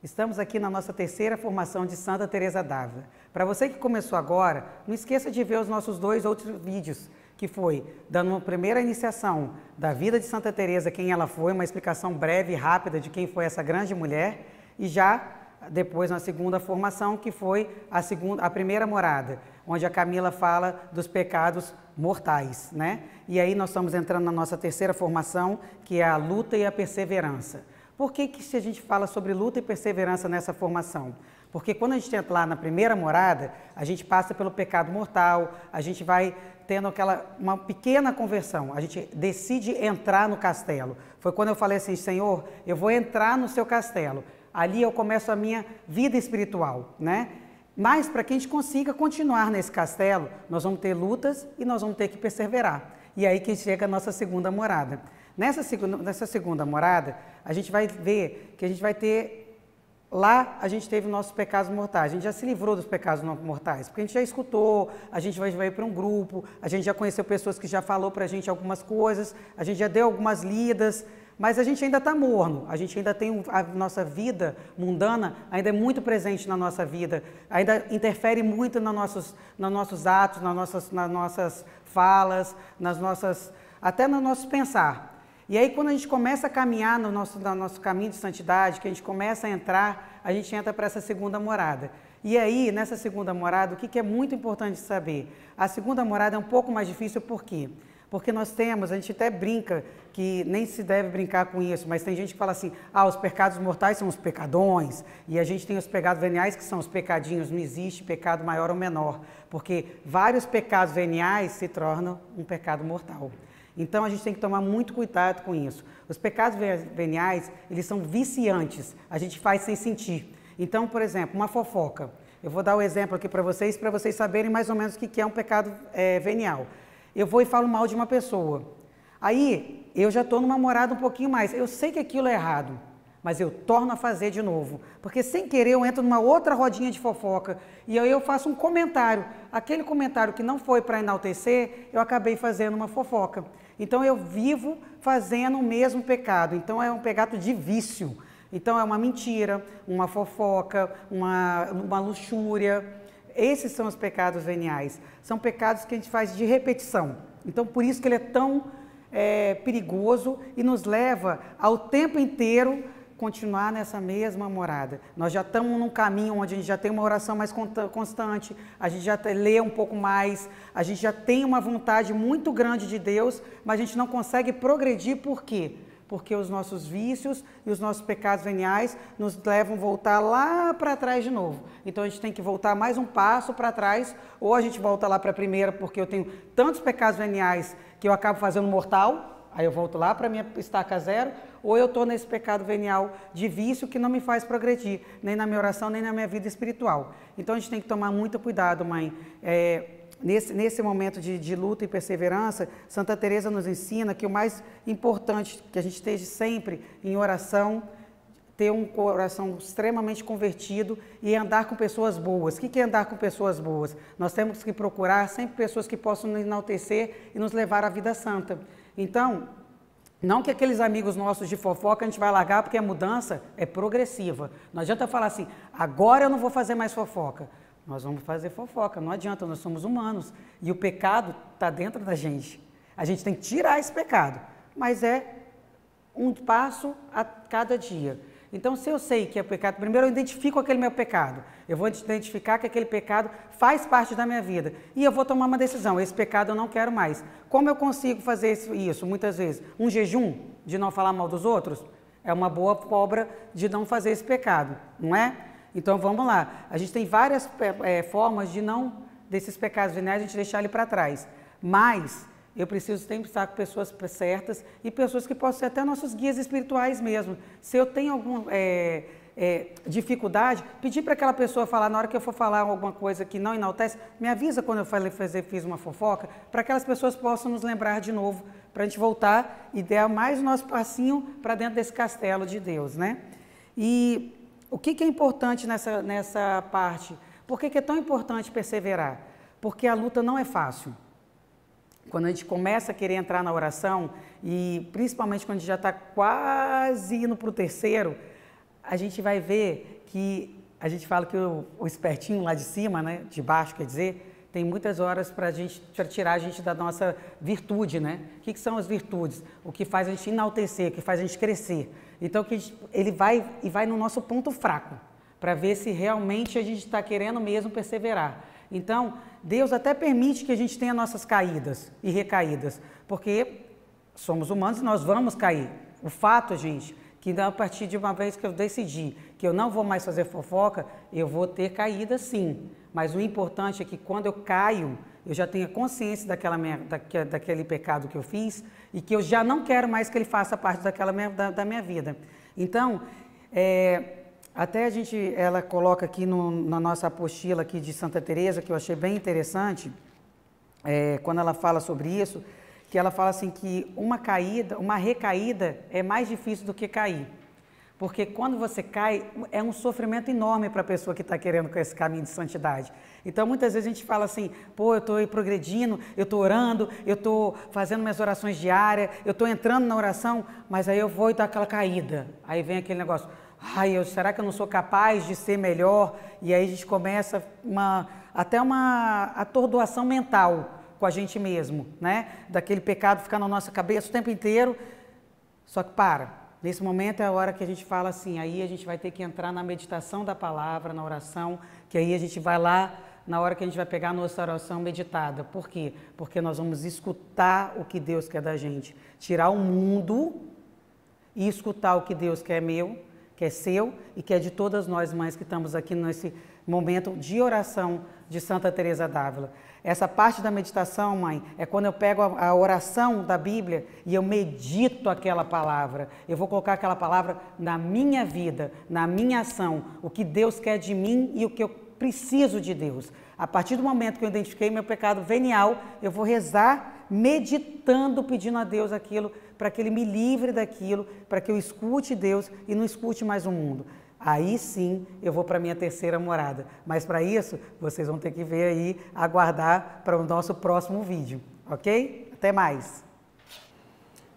Estamos aqui na nossa terceira formação de Santa Teresa d'Ávila. Para você que começou agora, não esqueça de ver os nossos 2 outros vídeos, que foi dando uma primeira iniciação da vida de Santa Teresa, quem ela foi, uma explicação breve e rápida de quem foi essa grande mulher, e já depois na segunda formação, que foi a primeira morada, onde a Camila fala dos pecados mortais, né? E aí nós estamos entrando na nossa terceira formação, que é a luta e a perseverança. Por que a gente fala sobre luta e perseverança nessa formação? Porque quando a gente entra lá na primeira morada, a gente passa pelo pecado mortal, a gente vai tendo uma pequena conversão, a gente decide entrar no castelo. Foi quando eu falei assim, Senhor, eu vou entrar no seu castelo. Ali eu começo a minha vida espiritual, né? Mas para que a gente consiga continuar nesse castelo, nós vamos ter lutas e nós vamos ter que perseverar. E aí que chega a nossa segunda morada. Nessa segunda morada, a gente vai ver que a gente vai ter... Lá a gente teve nossos pecados mortais, a gente já se livrou dos pecados mortais, porque a gente já escutou, a gente vai para um grupo, a gente já conheceu pessoas que já falou para a gente algumas coisas, a gente já deu algumas lidas, mas a gente ainda está morno, a gente ainda tem a nossa vida mundana, ainda é muito presente na nossa vida, ainda interfere muito nos nossos atos, nas nossas falas, até no nosso pensar. E aí, quando a gente começa a caminhar no nosso caminho de santidade, que a gente começa a entrar, a gente entra para essa segunda morada. E aí, nessa segunda morada, o que é muito importante saber? A segunda morada é um pouco mais difícil, por quê? Porque a gente até brinca, que nem se deve brincar com isso, mas tem gente que fala assim, os pecados mortais são os pecadões, e a gente tem os pecados veniais, que são os pecadinhos, não existe pecado maior ou menor, porque vários pecados veniais se tornam um pecado mortal. Então, a gente tem que tomar muito cuidado com isso. Os pecados veniais, eles são viciantes, a gente faz sem sentir. Então, por exemplo, uma fofoca. Eu vou dar o exemplo aqui para vocês saberem mais ou menos o que é um pecado venial. Eu vou e falo mal de uma pessoa. Aí, eu já estou numa morada um pouquinho mais. Eu sei que aquilo é errado, mas eu torno a fazer de novo. Porque, sem querer, eu entro numa outra rodinha de fofoca e aí eu faço um comentário. Aquele comentário que não foi para enaltecer, eu acabei fazendo uma fofoca. Então, eu vivo fazendo o mesmo pecado. Então, é um pecado de vício. Então, é uma mentira, uma fofoca, uma luxúria. Esses são os pecados veniais. São pecados que a gente faz de repetição. Então, por isso que ele é tão perigoso e nos leva ao tempo inteiro continuar nessa mesma morada. Nós já estamos num caminho onde a gente já tem uma oração mais constante, a gente já lê um pouco mais, a gente já tem uma vontade muito grande de Deus, mas a gente não consegue progredir, por quê? Porque os nossos vícios e os nossos pecados veniais nos levam a voltar lá para trás de novo. Então, a gente tem que voltar mais um passo para trás, ou a gente volta lá para a primeira, porque eu tenho tantos pecados veniais que eu acabo fazendo mortal, aí eu volto lá para a minha estaca zero, ou eu estou nesse pecado venial de vício que não me faz progredir, nem na minha oração, nem na minha vida espiritual. Então, a gente tem que tomar muito cuidado, mãe. Nesse momento de luta e perseverança, Santa Teresa nos ensina que o mais importante que a gente esteja sempre em oração, ter um coração extremamente convertido e andar com pessoas boas. O que é andar com pessoas boas? Nós temos que procurar sempre pessoas que possam nos enaltecer e nos levar à vida santa. Então, não que aqueles amigos nossos de fofoca a gente vai largar, porque a mudança é progressiva. Não adianta falar assim, agora eu não vou fazer mais fofoca. Nós vamos fazer fofoca, não adianta, nós somos humanos. E o pecado está dentro da gente. A gente tem que tirar esse pecado, mas é um passo a cada dia. Então, se eu sei que é pecado, primeiro eu identifico aquele meu pecado. Eu vou identificar que aquele pecado faz parte da minha vida. E eu vou tomar uma decisão, esse pecado eu não quero mais. Como eu consigo fazer isso muitas vezes? Um jejum de não falar mal dos outros é uma boa obra de não fazer esse pecado, não é? Então, vamos lá. A gente tem várias formas desses pecados veniais, a gente deixar ele para trás. Mas eu preciso sempre estar com pessoas certas e pessoas que possam ser até nossos guias espirituais mesmo. Se eu tenho alguma dificuldade, pedir para aquela pessoa falar, na hora que eu for falar alguma coisa que não enaltece, me avisa quando eu fiz uma fofoca, para que aquelas pessoas possam nos lembrar de novo, para a gente voltar e dar mais o nosso passinho para dentro desse castelo de Deus, né? E o que é importante nessa parte? Por que é tão importante perseverar? Porque a luta não é fácil. Quando a gente começa a querer entrar na oração, e principalmente quando a gente já está quase indo para o terceiro, a gente vai ver que a gente fala que o espertinho lá de cima, né, de baixo, quer dizer, tem muitas horas para tirar a gente da nossa virtude, né? O que são as virtudes? O que faz a gente enaltecer, o que faz a gente crescer. Então, ele vai no nosso ponto fraco, para ver se realmente a gente está querendo mesmo perseverar. Então, Deus até permite que a gente tenha nossas caídas e recaídas, porque somos humanos e nós vamos cair. O fato, gente, que a partir de uma vez que eu decidi que eu não vou mais fazer fofoca, eu vou ter caída sim. Mas o importante é que quando eu caio, eu já tenha consciência daquele pecado que eu fiz e que eu já não quero mais que ele faça parte da minha vida. Então, até ela coloca aqui na nossa apostila aqui de Santa Teresa, que eu achei bem interessante, quando ela fala sobre isso, que ela fala assim que uma recaída é mais difícil do que cair. Porque quando você cai, é um sofrimento enorme para a pessoa que está querendo com esse caminho de santidade. Então, muitas vezes a gente fala assim, pô, eu estou progredindo, eu estou orando, eu estou fazendo minhas orações diárias, eu estou entrando na oração, mas aí eu vou e dou aquela caída. Aí vem aquele negócio, será que eu não sou capaz de ser melhor? E aí a gente começa até uma atordoação mental com a gente mesmo, né? Daquele pecado ficar na nossa cabeça o tempo inteiro. Só que nesse momento é a hora que a gente fala assim, aí a gente vai ter que entrar na meditação da palavra, na oração, que aí a gente vai lá na hora que a gente vai pegar a nossa oração meditada. Por quê? Porque nós vamos escutar o que Deus quer da gente. Tirar o mundo e escutar o que Deus quer meu, que é seu e que é de todas nós mães que estamos aqui nesse momento de oração de Santa Teresa d'Ávila. Essa parte da meditação, mãe, é quando eu pego a oração da Bíblia e eu medito aquela palavra. Eu vou colocar aquela palavra na minha vida, na minha ação, o que Deus quer de mim e o que eu preciso de Deus. A partir do momento que eu identifiquei meu pecado venial, eu vou rezar meditando, pedindo a Deus aquilo, para que Ele me livre daquilo, para que eu escute Deus e não escute mais o mundo. Aí sim eu vou para a minha terceira morada. Mas para isso, vocês vão ter que ver aí, aguardar para o nosso próximo vídeo, ok? Até mais!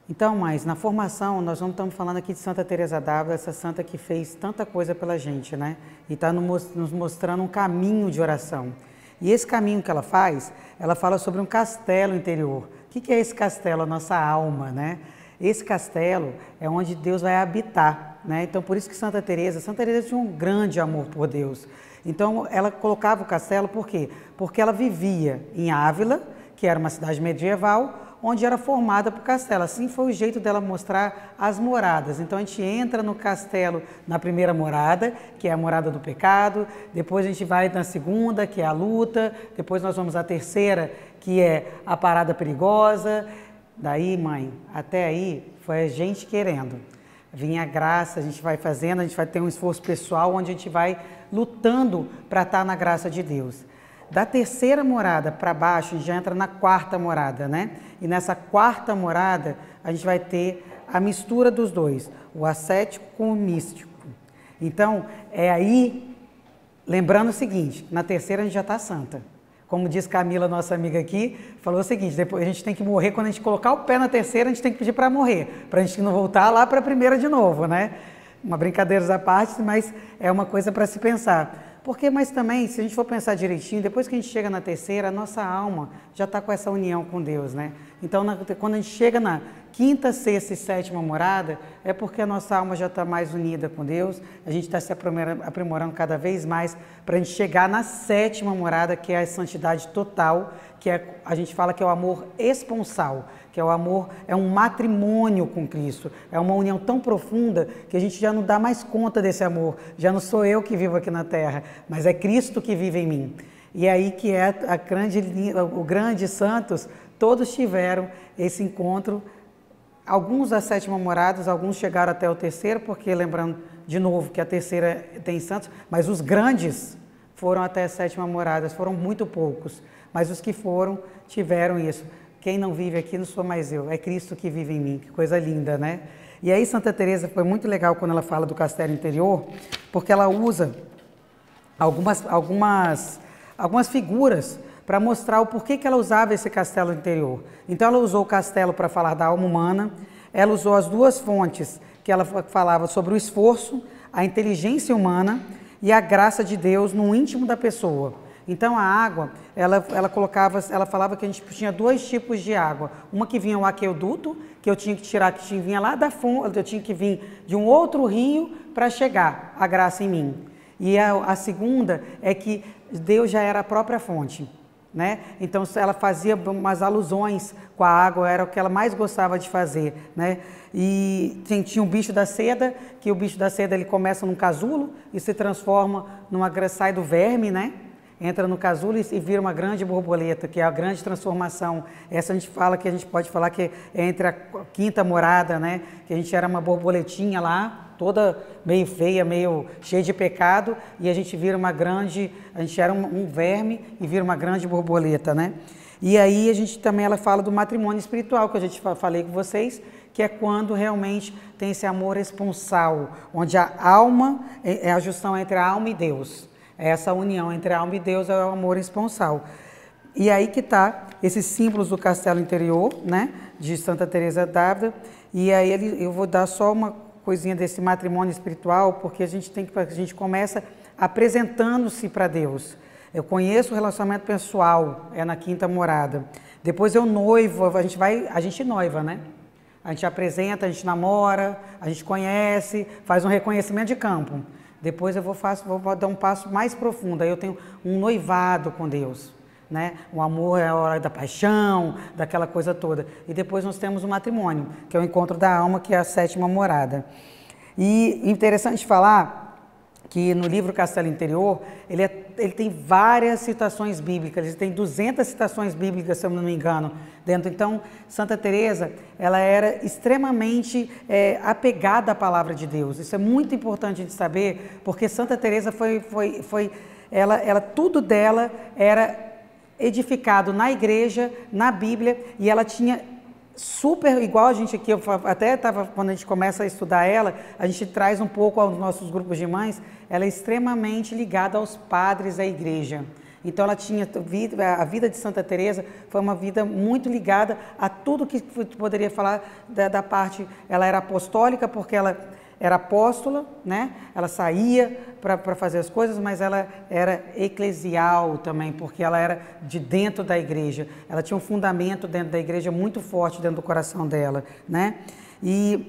Então, mães, na formação, nós não estamos falando aqui de Santa Teresa d'Ávila, essa santa que fez tanta coisa pela gente, né? E está nos mostrando um caminho de oração. E esse caminho que ela faz, ela fala sobre um castelo interior. O que é esse castelo? A nossa alma, né? Esse castelo é onde Deus vai habitar, né? Então, por isso que Santa Teresa tinha um grande amor por Deus. Então, ela colocava o castelo, por quê? Porque ela vivia em Ávila, que era uma cidade medieval, onde era formada por castelo. Assim foi o jeito dela mostrar as moradas. Então, a gente entra no castelo na primeira morada, que é a morada do pecado, depois a gente vai na segunda, que é a luta, depois nós vamos à terceira, que é a parada perigosa. Daí, mãe, até aí foi a gente querendo. Vinha a graça, a gente vai fazendo, a gente vai ter um esforço pessoal, onde a gente vai lutando para estar na graça de Deus. Da terceira morada para baixo, a gente já entra na quarta morada, né? E nessa quarta morada, a gente vai ter a mistura dos dois, o ascético com o místico. Então, é aí, lembrando o seguinte, na terceira a gente já está santa. Como diz Camila, nossa amiga aqui, falou o seguinte, depois a gente tem que morrer, quando a gente colocar o pé na terceira, a gente tem que pedir para morrer, para a gente não voltar lá para a primeira de novo, né? Uma brincadeira à parte, mas é uma coisa para se pensar. Mas também, se a gente for pensar direitinho, depois que a gente chega na terceira, a nossa alma já está com essa união com Deus, né? Então, quando a gente chega na quinta, sexta e sétima morada, é porque a nossa alma já está mais unida com Deus, a gente está se aprimorando cada vez mais para a gente chegar na sétima morada, que é a santidade total, que a gente fala que é o amor esponsal, que é o amor, é um matrimônio com Cristo, é uma união tão profunda que a gente já não dá mais conta desse amor, já não sou eu que vivo aqui na terra, mas é Cristo que vive em mim. E aí que é o grande santos, todos tiveram esse encontro, alguns da sétima morada, alguns chegaram até o terceiro, porque lembrando de novo que a terceira tem santos, mas os grandes foram até a sétima morada, foram muito poucos, mas os que foram tiveram isso. Quem não vive aqui não sou mais eu, é Cristo que vive em mim, que coisa linda, né? E aí Santa Teresa foi muito legal quando ela fala do castelo interior, porque ela usa algumas figuras para mostrar o porquê que ela usava esse castelo interior. Então ela usou o castelo para falar da alma humana, ela usou as duas fontes que ela falava sobre o esforço, a inteligência humana e a graça de Deus no íntimo da pessoa. Então a água, ela falava que a gente tinha dois tipos de água. Uma que vinha o aqueduto, que eu tinha que tirar, que vinha lá da fonte, eu tinha que vir de um outro rio para chegar a graça em mim. E a segunda é que Deus já era a própria fonte, né? Então ela fazia umas alusões com a água, era o que ela mais gostava de fazer, né? E tinha o bicho da seda, que o bicho da seda ele começa num casulo e se transforma sai do verme, né? Entra no casulo e vira uma grande borboleta, que é a grande transformação. Essa a gente pode falar que é entre a quinta morada, né? Que a gente era uma borboletinha lá, toda meio feia, meio cheia de pecado, e a gente era um verme e vira uma grande borboleta, né? E aí ela fala do matrimônio espiritual, que a gente falei com vocês, que é quando realmente tem esse amor esponsal, onde a alma, é a junção entre a alma e Deus. Essa união entre a alma e Deus é o amor esponsal. E aí que está esses símbolos do castelo interior, né, de Santa Teresa d'Ávila. E aí eu vou dar só uma coisinha desse matrimônio espiritual, porque a gente começa apresentando-se para Deus. Eu conheço o relacionamento pessoal, é na quinta morada. Depois eu noivo, a gente noiva, né? A gente apresenta, a gente namora, a gente conhece, faz um reconhecimento de campo. Depois eu vou dar um passo mais profundo, aí eu tenho um noivado com Deus, né? O amor é a hora da paixão, daquela coisa toda. E depois nós temos o matrimônio, que é o encontro da alma, que é a sétima morada. E interessante falar que no livro Castelo Interior, ele tem várias citações bíblicas, ele tem 200 citações bíblicas, se eu não me engano, dentro. Então, Santa Teresa, ela era extremamente apegada à palavra de Deus. Isso é muito importante de saber, porque Santa Teresa tudo dela era edificado na igreja, na Bíblia, e ela tinha igual a gente aqui, quando a gente começa a estudar ela, a gente traz um pouco aos nossos grupos de mães, ela é extremamente ligada aos padres da igreja. Então a vida de Santa Teresa foi uma vida muito ligada a tudo que poderia falar da parte, ela era apostólica porque ela era apóstola, né? Ela saía para fazer as coisas, mas ela era eclesial também, porque ela era de dentro da igreja. Ela tinha um fundamento dentro da igreja muito forte dentro do coração dela, né? E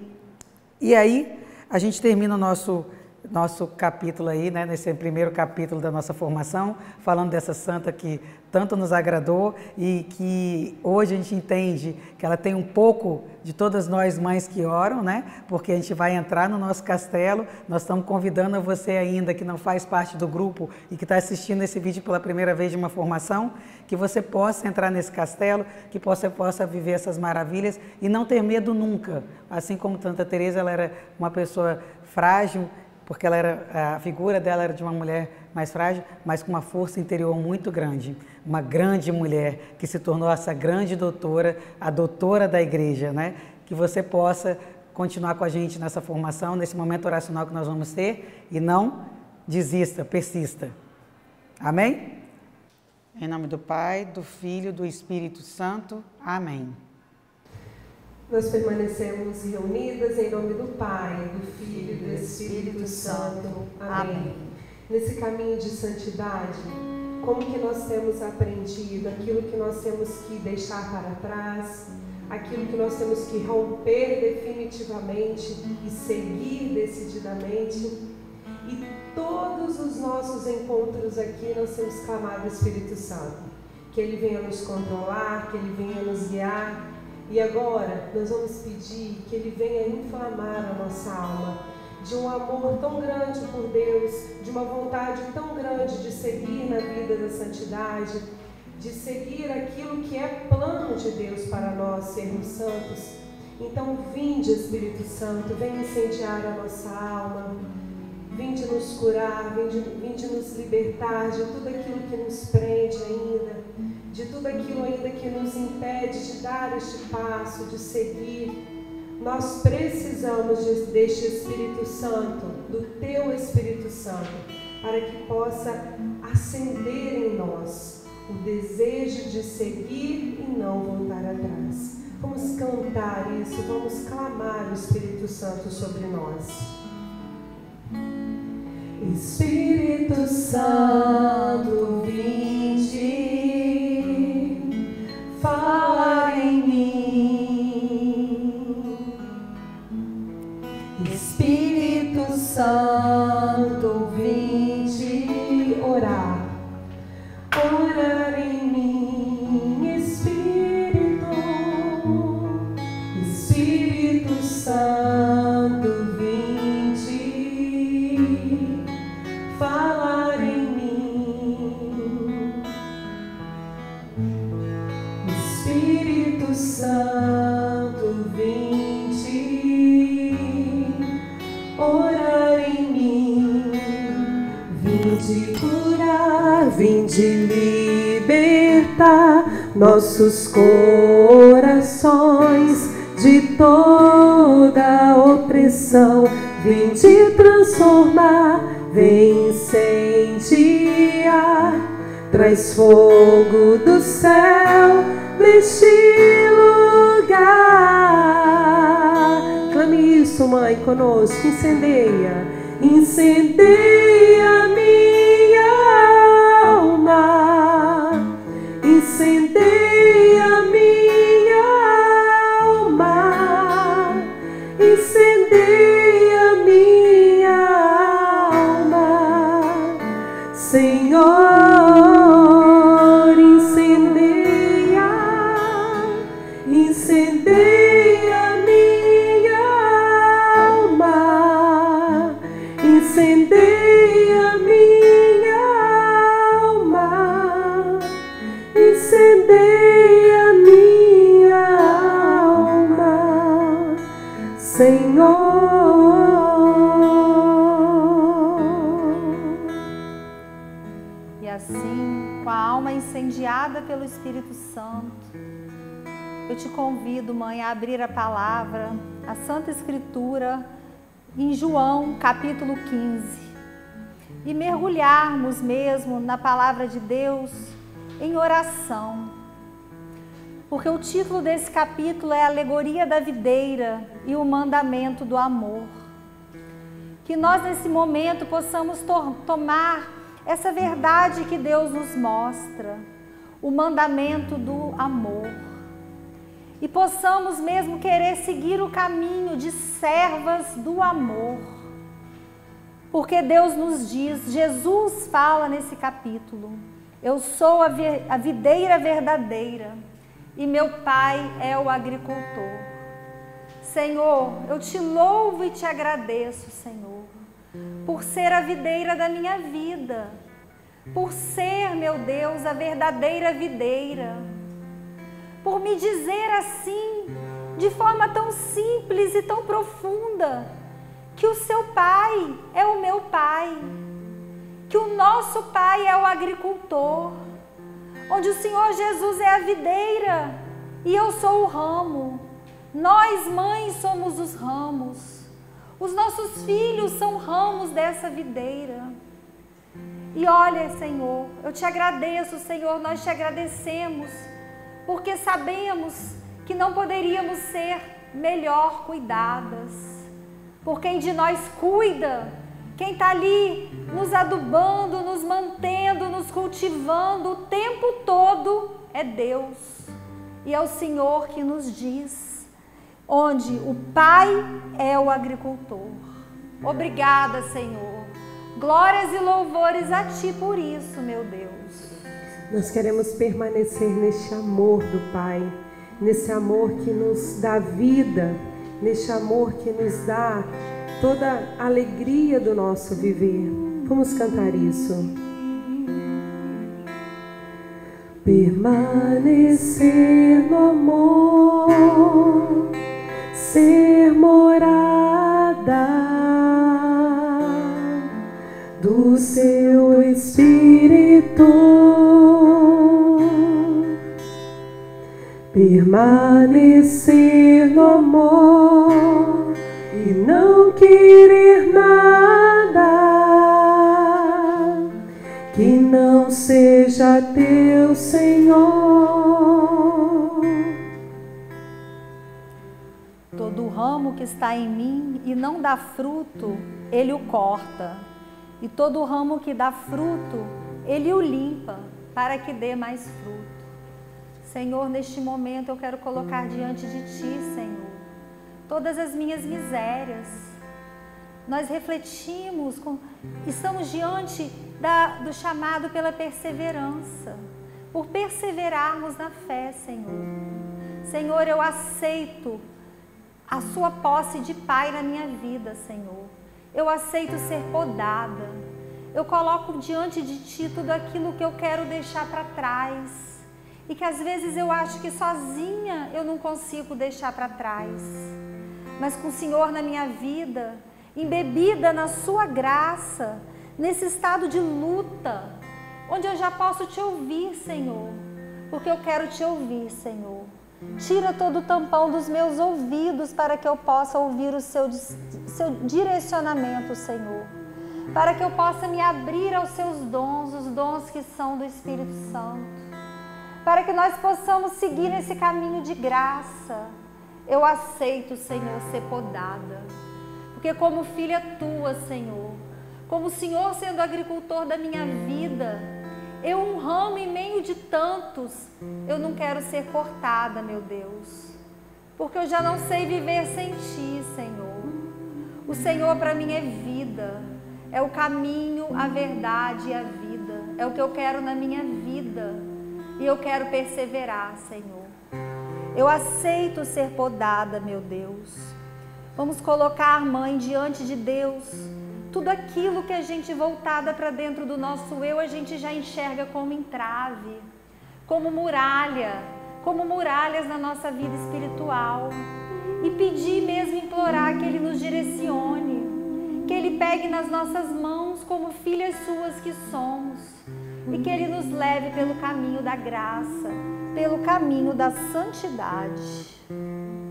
aí a gente termina o nosso capítulo aí, né, nesse primeiro capítulo da nossa formação, falando dessa santa que tanto nos agradou e que hoje a gente entende que ela tem um pouco de todas nós mães que oram, né? Porque a gente vai entrar no nosso castelo, nós estamos convidando a você ainda que não faz parte do grupo e que está assistindo esse vídeo pela primeira vez de uma formação, que você possa entrar nesse castelo, que você possa viver essas maravilhas e não ter medo nunca. Assim como Santa Teresa, ela era uma pessoa frágil, porque a figura dela era de uma mulher mais frágil, mas com uma força interior muito grande. Uma grande mulher que se tornou essa grande doutora, a doutora da igreja, né? Que você possa continuar com a gente nessa formação, nesse momento oracional que nós vamos ter, e não desista, persista. Amém? Em nome do Pai, do Filho e do Espírito Santo. Amém. Nós permanecemos reunidas em nome do Pai, do Filho e do Espírito Santo. Amém. Nesse caminho de santidade, como que nós temos aprendido aquilo que nós temos que deixar para trás, aquilo que nós temos que romper definitivamente e seguir decididamente. E todos os nossos encontros aqui nós temos clamado ao Espírito Santo, que Ele venha nos controlar, que Ele venha nos guiar. E agora nós vamos pedir que Ele venha inflamar a nossa alma de um amor tão grande por Deus, de uma vontade tão grande de seguir na vida da santidade, de seguir aquilo que é plano de Deus para nós sermos santos. Então vinde, Espírito Santo, vem incendiar a nossa alma, vinde nos curar, vinde nos libertar de tudo aquilo que nos prende ainda, de tudo aquilo ainda que nos impede de dar este passo, de seguir. Nós precisamos deste Espírito Santo, do Teu Espírito Santo, para que possa acender em nós o desejo de seguir e não voltar atrás. Vamos cantar isso, vamos clamar o Espírito Santo sobre nós. Espírito Santo, vinde, fala em mim. Espírito Santo, vinde orar, orar em mim. Espírito Santo, vinde falar em mim. Espírito Santo, vinde orar em mim. Vinde curar, vinde libertar nossos corações de toda opressão. Vinde transformar, vem incendiar, traz fogo do céu neste lugar. Clame isso, mãe, conosco. Incendeia, incendeia minha alma, incendeia minha alma, incendeia minha alma, Senhor, incendeia, incendeia minha alma, incendeia minha alma, incendeia minha alma, Senhor. E assim, com a alma incendiada pelo Espírito Santo, eu te convido, mãe, a abrir a palavra, a Santa Escritura, em João, capítulo 15, e mergulharmos mesmo na palavra de Deus em oração. Porque o título desse capítulo é a Alegoria da Videira e o Mandamento do Amor. Que nós, nesse momento, possamos tomar essa verdade que Deus nos mostra, o mandamento do amor. E possamos mesmo querer seguir o caminho de servas do amor. Porque Deus nos diz, Jesus fala nesse capítulo, eu sou a videira verdadeira e meu Pai é o agricultor. Senhor, eu te louvo e te agradeço, Senhor, por ser a videira da minha vida, por ser, meu Deus, a verdadeira videira, por me dizer assim, de forma tão simples e tão profunda, que o seu Pai é o meu Pai, que o nosso Pai é o agricultor, onde o Senhor Jesus é a videira e eu sou o ramo. Nós, mães, somos os ramos. Os nossos filhos são ramos dessa videira. E olha, Senhor, eu te agradeço, Senhor, nós te agradecemos, porque sabemos que não poderíamos ser melhor cuidadas, por quem de nós cuida, quem está ali nos adubando, nos mantendo, nos cultivando o tempo todo é Deus. E é o Senhor que nos diz, onde o Pai é o agricultor. Obrigada, Senhor. Glórias e louvores a Ti por isso, meu Deus. Nós queremos permanecer neste amor do Pai, nesse amor que nos dá vida, neste amor que nos dá toda a alegria do nosso viver. Vamos cantar isso. Permanecer no amor, ser morada do seu Espírito, permanecer no amor e não querer nada que não seja teu, Senhor. Todo ramo que está em mim e não dá fruto, Ele o corta. E todo ramo que dá fruto, Ele o limpa para que dê mais fruto. Senhor, neste momento eu quero colocar diante de Ti, Senhor, todas as minhas misérias. Nós refletimos, estamos diante do chamado pela perseverança, por perseverarmos na fé, Senhor. Senhor, eu aceito a Sua posse de Pai na minha vida, Senhor. Eu aceito ser podada. Eu coloco diante de Ti tudo aquilo que eu quero deixar para trás e que às vezes eu acho que sozinha eu não consigo deixar para trás. Mas com o Senhor na minha vida, embebida na Sua graça, nesse estado de luta, onde eu já posso Te ouvir, Senhor, porque eu quero Te ouvir, Senhor. Tira todo o tampão dos meus ouvidos para que eu possa ouvir o seu direcionamento, Senhor. Para que eu possa me abrir aos Seus dons, os dons que são do Espírito Santo. Para que nós possamos seguir nesse caminho de graça. Eu aceito, Senhor, ser podada. Porque como filha Tua, Senhor, como o Senhor sendo agricultor da minha vida, eu um ramo em meio de tantos, eu não quero ser cortada, meu Deus. Porque eu já não sei viver sem Ti, Senhor. O Senhor para mim é vida, é o caminho, a verdade e a vida. É o que eu quero na minha vida e eu quero perseverar, Senhor. Eu aceito ser podada, meu Deus. Vamos colocar, Mãe, diante de Deus, tudo aquilo que a gente voltada para dentro do nosso eu, a gente já enxerga como entrave, como muralha, como muralhas na nossa vida espiritual. E pedir mesmo, implorar que Ele nos direcione, que Ele pegue nas nossas mãos como filhas Suas que somos e que Ele nos leve pelo caminho da graça, pelo caminho da santidade.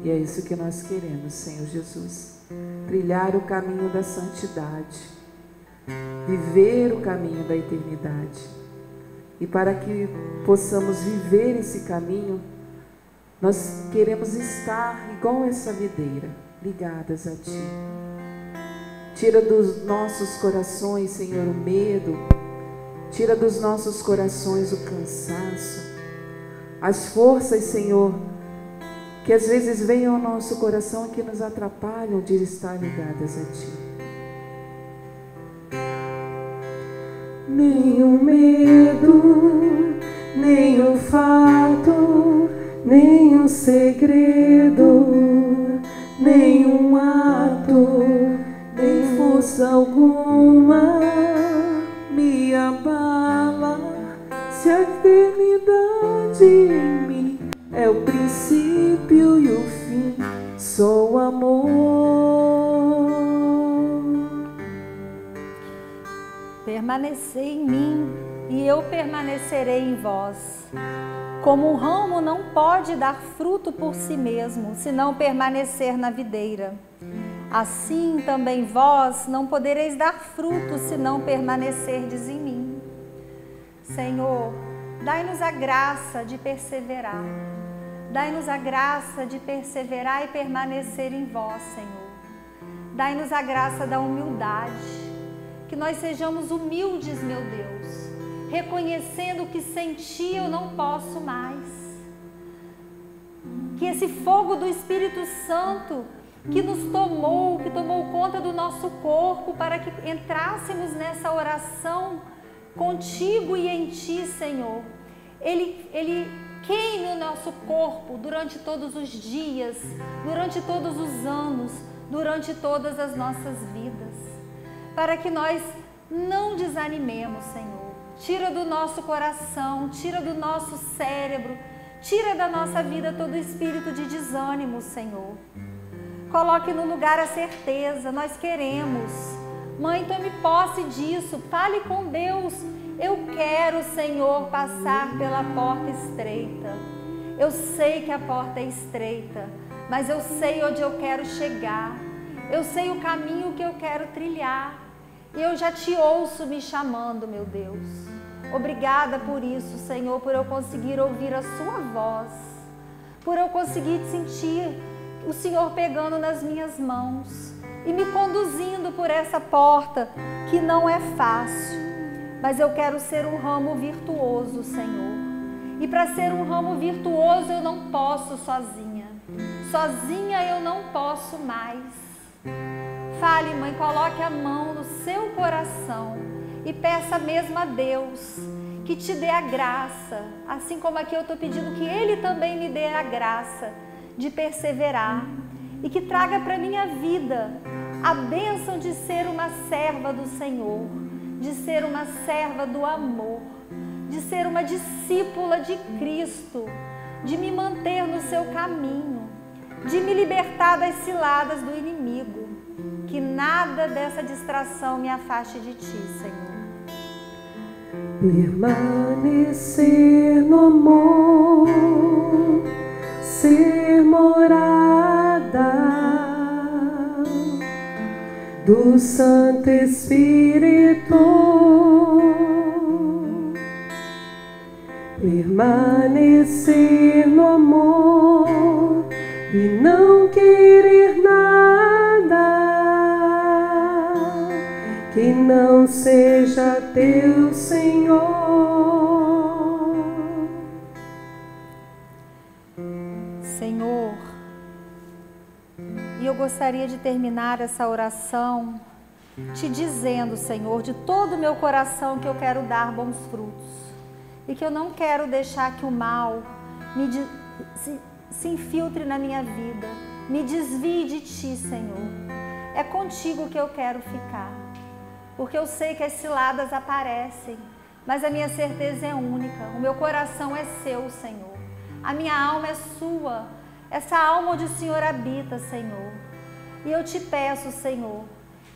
E é isso que nós queremos, Senhor Jesus. Trilhar o caminho da santidade, viver o caminho da eternidade. E para que possamos viver esse caminho, nós queremos estar igual essa videira, ligadas a Ti. Tira dos nossos corações, Senhor, o medo. Tira dos nossos corações o cansaço. As forças, Senhor, que às vezes vêm ao nosso coração e que nos atrapalham de estar ligadas a Ti. Nenhum medo, nenhum fato, nenhum segredo, nenhum ato, nem força alguma me abala, se a eternidade em mim é o princípio e o fim, sou amor. Permanecei em mim e eu permanecerei em vós. Como um ramo não pode dar fruto por si mesmo, se não permanecer na videira, assim também vós não podereis dar fruto se não permanecerdes em mim. Senhor, dai-nos a graça de perseverar. Dai-nos a graça de perseverar e permanecer em vós, Senhor. Dai-nos a graça da humildade. Que nós sejamos humildes, meu Deus, reconhecendo que sem Ti eu não posso mais. Que esse fogo do Espírito Santo que nos tomou, que tomou conta do nosso corpo para que entrássemos nessa oração contigo e em Ti, Senhor, Ele queime o nosso corpo durante todos os dias, durante todos os anos, durante todas as nossas vidas, para que nós não desanimemos, Senhor. Tira do nosso coração, tira do nosso cérebro, tira da nossa vida todo espírito de desânimo, Senhor. Coloque no lugar a certeza, nós queremos. Mãe, tome posse disso, fale com Deus. Eu quero, Senhor, passar pela porta estreita. Eu sei que a porta é estreita, mas eu sei onde eu quero chegar. Eu sei o caminho que eu quero trilhar. E eu já Te ouço me chamando, meu Deus. Obrigada por isso, Senhor, por eu conseguir ouvir a Sua voz, por eu conseguir sentir o Senhor pegando nas minhas mãos, e me conduzindo por essa porta que não é fácil, mas eu quero ser um ramo virtuoso, Senhor. E para ser um ramo virtuoso eu não posso sozinha. Sozinha eu não posso mais. Fale, mãe, coloque a mão no seu coração e peça mesmo a Deus que te dê a graça, assim como aqui eu estou pedindo que Ele também me dê a graça de perseverar e que traga para a minha vida a bênção de ser uma serva do Senhor, de ser uma serva do amor, de ser uma discípula de Cristo, de me manter no seu caminho, de me libertar das ciladas do inimigo. Que nada dessa distração me afaste de Ti, Senhor. Permanecer no amor, ser morada do Santo Espírito. Permanecer no amor e não querer nada que não seja teu, Senhor. Senhor, e eu gostaria de terminar essa oração te dizendo, Senhor, de todo o meu coração que eu quero dar bons frutos e que eu não quero deixar que o mal se infiltre na minha vida, me desvie de Ti, Senhor. É contigo que eu quero ficar, porque eu sei que as ciladas aparecem, mas a minha certeza é única. O meu coração é seu, Senhor. A minha alma é sua, essa alma onde o Senhor habita, Senhor. E eu te peço, Senhor,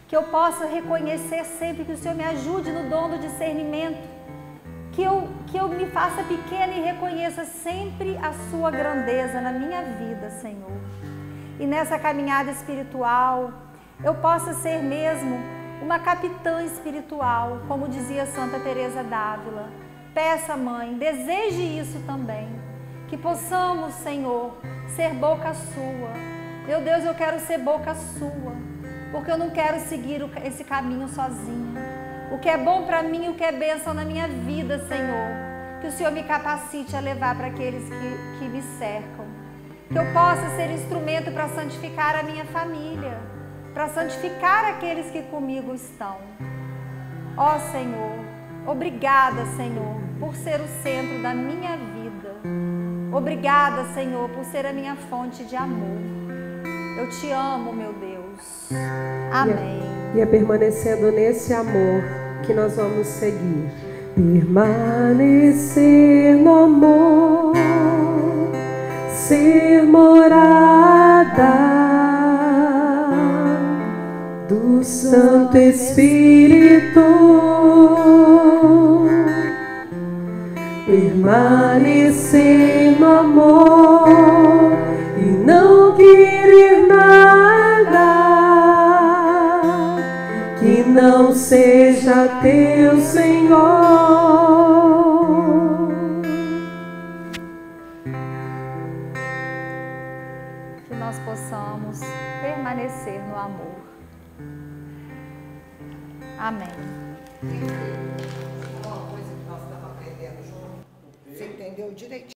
que eu possa reconhecer sempre, que o Senhor me ajude no dom do discernimento, que eu me faça pequena e reconheça sempre a sua grandeza na minha vida, Senhor. E nessa caminhada espiritual, eu possa ser mesmo uma capitã espiritual, como dizia Santa Teresa d'Ávila. Peça, mãe, deseje isso também, que possamos, Senhor, ser boca sua. Meu Deus, eu quero ser boca sua, porque eu não quero seguir esse caminho sozinha. O que é bom para mim, o que é bênção na minha vida, Senhor, que o Senhor me capacite a levar para aqueles que me cercam. Que eu possa ser instrumento para santificar a minha família, para santificar aqueles que comigo estão. Ó Senhor, obrigada, Senhor, por ser o centro da minha vida. Obrigada, Senhor, por ser a minha fonte de amor. Eu te amo, meu Deus. Amém. E é permanecendo nesse amor que nós vamos seguir. Permanecer no amor, ser morada do Santo Espírito. Permanecer no amor e não querer nada que não seja teu, Senhor. Que nós possamos permanecer no amor. Amém. Uma coisa que nós estamos aprendendo junto, você entendeu direitinho.